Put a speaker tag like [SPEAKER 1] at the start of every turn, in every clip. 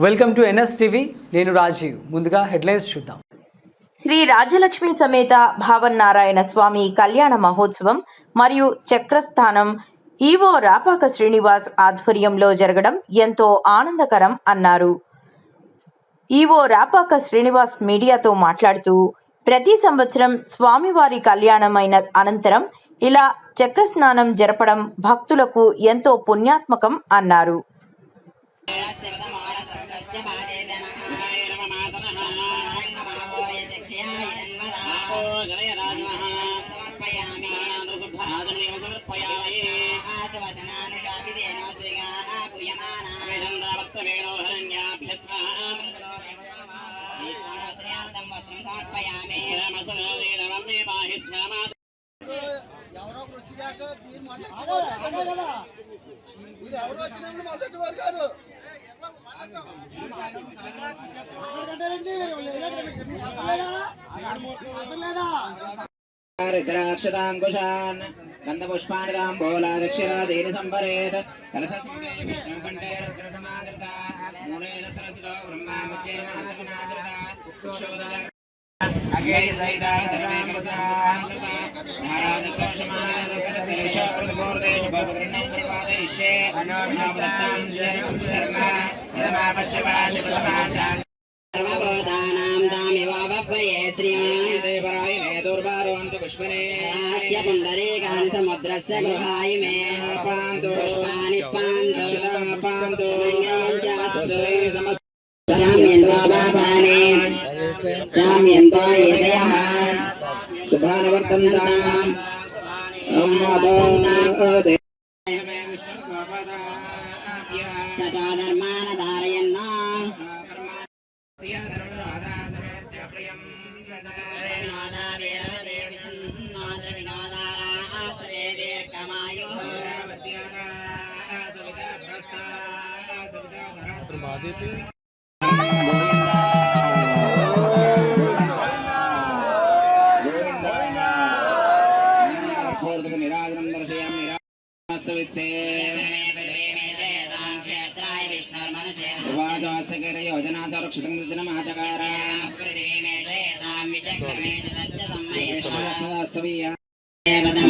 [SPEAKER 1] Welcome to NSTV. నేను రాజీవ్. ముందుగా headlines చూద్దాం.
[SPEAKER 2] శ్రీ రాజ్యలక్ష్మి సమేత భావన్నారాయణ స్వామి కళ్యాణ మహోత్సవం మరియు చక్రస్థానం ఈవో రాపాక శ్రీనివాస్ ఆధ్వర్యంలో జరగడం ఎంతో ఆనందకరం అన్నారు. ఈవో రాపాక శ్రీనివాస్ మీడియాతో మాట్లాడుతూ, ప్రతి సంవత్సరం స్వామివారి కళ్యాణమైన అనంతరం ఇలా చక్రస్నానం జరపడం భక్తులకు ఎంతో పుణ్యాత్మకం అన్నారు.
[SPEAKER 3] రుద్రాక్షదాంకుశాన్ గంధపుష్పాణి తాంబూలా దక్షిణాదీని సంపరేత్ కలశస్ముఖే విష్ణుకంఠే రుద్రసమాదృత మూలే తత్ర స్థితో బ్రహ్మా మధ్యే మాతృనాదృత సుక్షోదర అగ్నే సైతా సర్వే కలశాంకుశాదృత ధారాదత్తోషమానద సరస్వరేష ప్రతిమూర్తేష భవగ్రణం ప్రపాదయిష్యే నామదత్తాం శరణం ధర్మ యమా పశ్యవాశ పశ్యవాశ సర్వభూతానాం తామివావభ్వయే శ్రీమాదేవరాయ మే దుర్వారోంతు పుష్పనే ఆస్య పుండరీకాని సముద్రస్య గృహాయ మే పాంతో పుష్పాని పాంతో పాంతో మంగళంచాస్తు సమస్తంతో బాబాని సామ్యంతో ఏదయః శుభానవర్తంతాం అమ్మదో దే మే విష్ణు గోపదా తదా ధర్మాన ధారయన్నా నిరాజనం దర్శయామి योजना सुरक्षितं सज्जनमाचकार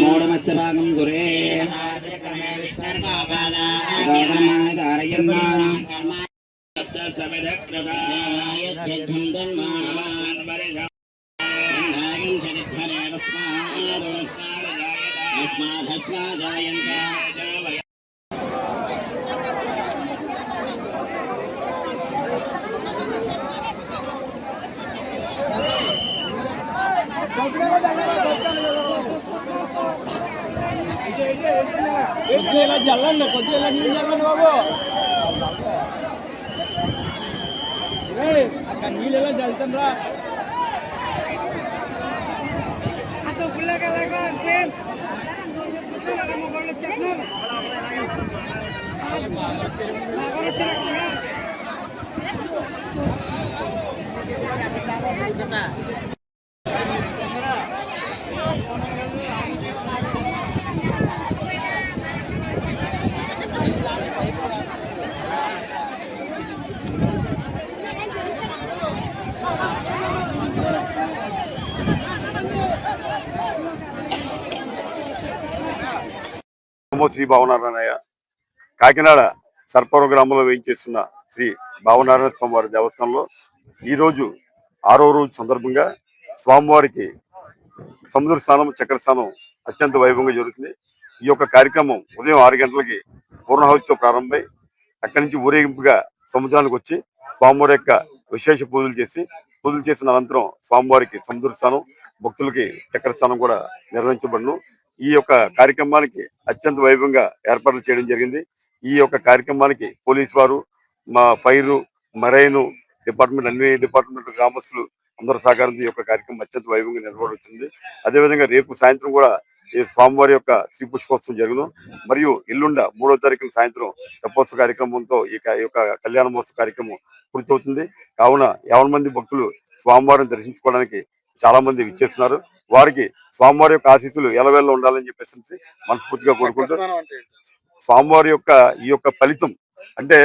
[SPEAKER 3] मूढमस्य भागं सुरे
[SPEAKER 4] కొద్దిగా జల్లండి, కొద్దిగా నీళ్ళు జల్లండి బాబు. అక్కడ నీళ్ళు ఎలా జల్లుతాం రా.
[SPEAKER 5] శ్రీ భావనారాయణ కాకినాడ సర్పవరం గ్రామంలో వేయించేస్తున్న శ్రీ భావనారాయణ స్వామివారి దేవస్థానంలో ఈరోజు 6వ రోజు సందర్భంగా స్వామివారికి సముద్ర స్నానం చక్ర స్నానం అత్యంత వైభవంగా జరుగుతుంది. ఈ యొక్క కార్యక్రమం ఉదయం 6 గంటలకి పూర్ణాహుతితో ప్రారంభమై అక్కడి నుంచి ఊరేగింపుగా సముద్రానికి వచ్చి స్వామివారి యొక్క విశేష పూజలు చేసిన అనంతరం స్వామివారికి సముద్ర స్నానం, భక్తులకి చక్ర స్నానం కూడా నిర్వహించబడును. ఈ యొక్క కార్యక్రమానికి అత్యంత వైభవంగా ఏర్పాట్లు చేయడం జరిగింది. ఈ యొక్క కార్యక్రమానికి పోలీసు వారు, మా ఫైరు, మరైను డిపార్ట్మెంట్, అన్ని డిపార్ట్మెంట్ గ్రామస్తులు అందరూ సహకారంతో ఈ యొక్క కార్యక్రమం అత్యంత వైభవంగా నిర్వహించింది. అదేవిధంగా రేపు సాయంత్రం కూడా ఈ స్వామివారి యొక్క శ్రీ పుష్పోత్సవం జరుగును. మరియు ఎల్లుండ 3వ తారీఖున సాయంత్రం తెప్పోత్సవ కార్యక్రమంతో ఈ యొక్క కళ్యాణ మహోత్సవ కార్యక్రమం పూర్తవుతుంది. కావున 50 మంది భక్తులు స్వామివారిని దర్శించుకోవడానికి చాలా మంది విచ్చేస్తున్నారు. వారికి స్వామివారి యొక్క ఆశీస్సులు ఎలవేళ ఉండాలని చెప్పేసి మనస్ఫూర్తిగా కోరుకుంటూ, స్వామివారి యొక్క ఈ యొక్క ఫలితం అంటే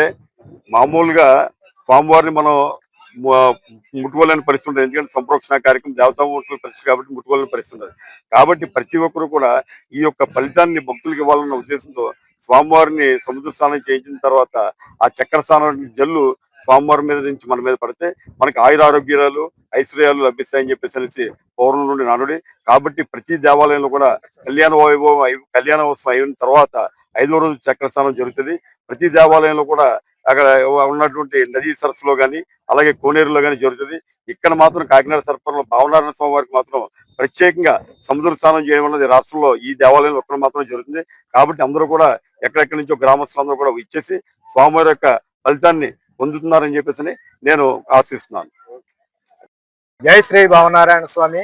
[SPEAKER 5] మామూలుగా స్వామివారిని మనం ముట్టుకోలేని పరిస్థితి ఉంటుంది. ఎందుకంటే సంప్రోక్షణ కార్యక్రమం దేవతామూర్తుల పరిస్థితి కాబట్టి ముట్టుకోలేని పరిస్థితి ఉంటుంది. కాబట్టి ప్రతి ఒక్కరు కూడా ఈ యొక్క ఫలితాన్ని భక్తులకు ఇవ్వాలన్న ఉద్దేశంతో స్వామివారిని సముద్ర స్నానం చేయించిన తర్వాత ఆ చక్ర స్నానం జల్లు స్వామివారి మీద నుంచి మన మీద పడితే మనకి ఆయురారోగ్యాలు ఐశ్వర్యాలు లభిస్తాయని చెప్పేసి అనేసి పౌర్ణం నుండి నానుడి. కాబట్టి ప్రతి దేవాలయంలో కూడా కళ్యాణోత్సవం అయిన తర్వాత 5వ రోజు చక్ర స్నానం జరుగుతుంది. ప్రతి దేవాలయంలో కూడా అక్కడ ఉన్నటువంటి నదీ సరస్సులో కానీ అలాగే కోనేరులో కానీ జరుగుతుంది. ఇక్కడ మాత్రం కాకినాడ సర్పంలో భావనారాయణ స్వామి వారికి మాత్రం ప్రత్యేకంగా సముద్ర స్నానం చేయడం అన్నది రాష్ట్రంలో ఈ దేవాలయంలో ఒక్కడ మాత్రం జరుగుతుంది. కాబట్టి అందరూ కూడా ఎక్కడెక్కడి నుంచో గ్రామస్తులందరూ కూడా ఇచ్చేసి స్వామివారి యొక్క ఫలితాన్ని పొందుతున్నారని చెప్పేసి నేను ఆశిస్తున్నాను.
[SPEAKER 6] జై శ్రీ భావనారాయణ స్వామి.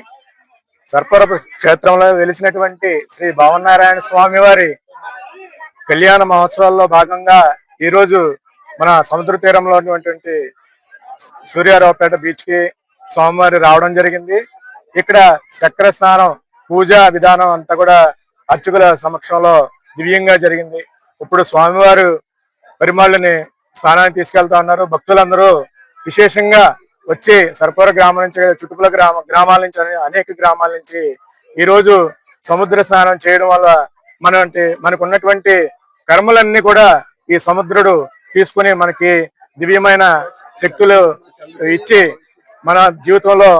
[SPEAKER 6] సర్పవరపు క్షేత్రంలో వెలిసినటువంటి శ్రీ భావనారాయణ స్వామి వారి కళ్యాణ మహోత్సవాల్లో భాగంగా ఈరోజు మన సముద్ర తీరంలో ఉన్నటువంటి సూర్యారావుపేట బీచ్ కి స్వామివారి రావడం జరిగింది. ఇక్కడ చక్ర స్నానం పూజా విధానం అంతా కూడా అర్చకుల సమక్షంలో దివ్యంగా జరిగింది. ఇప్పుడు స్వామివారు పరిమళని స్నానానికి తీసుకెళ్తా ఉన్నారు. భక్తులందరూ విశేషంగా వచ్చి సర్పవర గ్రామం నుంచి చుట్టుపక్కల గ్రామాల నుంచి అనేక గ్రామాల నుంచి ఈరోజు సముద్ర స్నానం చేయడం వల్ల మనకు ఉన్నటువంటి కర్మలన్నీ కూడా ఈ సముద్రుడు తీసుకుని మనకి దివ్యమైన శక్తులు ఇచ్చి మన జీవితంలో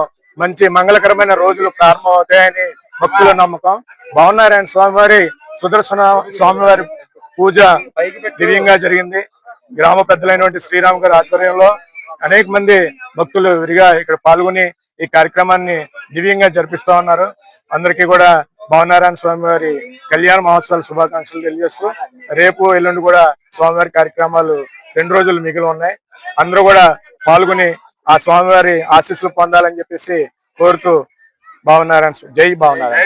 [SPEAKER 6] మంచి మంగళకరమైన రోజులు ప్రారంభమవుతాయని భక్తుల నమ్మకం. భావనారాయణ స్వామివారి సుదర్శన స్వామివారి పూజ దివ్యంగా జరిగింది. గ్రామ పెద్దలైనటువంటి శ్రీరామ్ గారి ఆధ్వర్యంలో అనేక మంది భక్తులు విరిగా ఇక్కడ పాల్గొని ఈ కార్యక్రమాన్ని దివ్యంగా జరిపిస్తా ఉన్నారు. అందరికీ కూడా భావనారాయణ స్వామి వారి కళ్యాణ మహోత్సవాల శుభాకాంక్షలు తెలియజేస్తూ రేపు ఎల్లుండి కూడా స్వామివారి కార్యక్రమాలు 2 రోజులు మిగిలి ఉన్నాయి. అందరూ కూడా పాల్గొని ఆ స్వామివారి ఆశీస్సులు పొందాలని చెప్పేసి కోరుతూ జై భావనారాయణ.